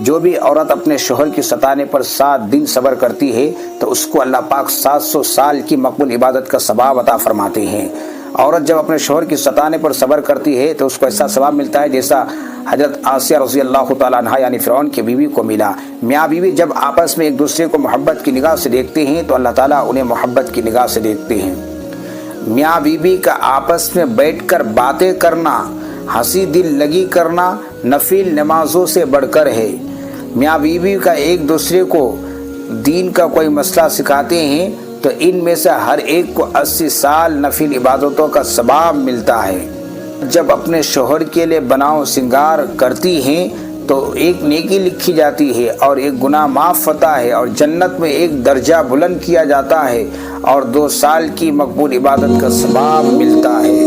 جو بھی عورت اپنے شوہر کی ستانے پر 7 دن صبر کرتی ہے تو اس کو اللہ پاک 700 سال کی مقبول عبادت کا ثواب عطا فرماتے ہیں۔ عورت جب اپنے شوہر کی ستانے پر صبر کرتی ہے تو اس کو ایسا ثواب ملتا ہے جیسا حضرت آسیہ رضی اللہ تعالیٰ عنہا یعنی فرعون کی بیوی کو ملا۔ میاں بیوی جب آپس میں ایک دوسرے کو محبت کی نگاہ سے دیکھتے ہیں تو اللہ تعالیٰ انہیں محبت کی نگاہ سے دیکھتے ہیں۔ میاں بیوی کا آپس میں بیٹھ کر باتیں کرنا، ہنسی دل لگی کرنا نفل نمازوں سے بڑھ کر ہے۔ میاں بیوی کا ایک دوسرے کو دین کا کوئی مسئلہ سکھاتے ہیں تو ان میں سے ہر ایک کو 80 سال نفل عبادتوں کا ثواب ملتا ہے۔ جب اپنے شوہر کے لیے بناؤ سنگار کرتی ہیں تو ایک نیکی لکھی جاتی ہے اور ایک گناہ معاف ہوتا ہے اور جنت میں ایک درجہ بلند کیا جاتا ہے اور 2 سال کی مقبول عبادت کا ثواب ملتا ہے۔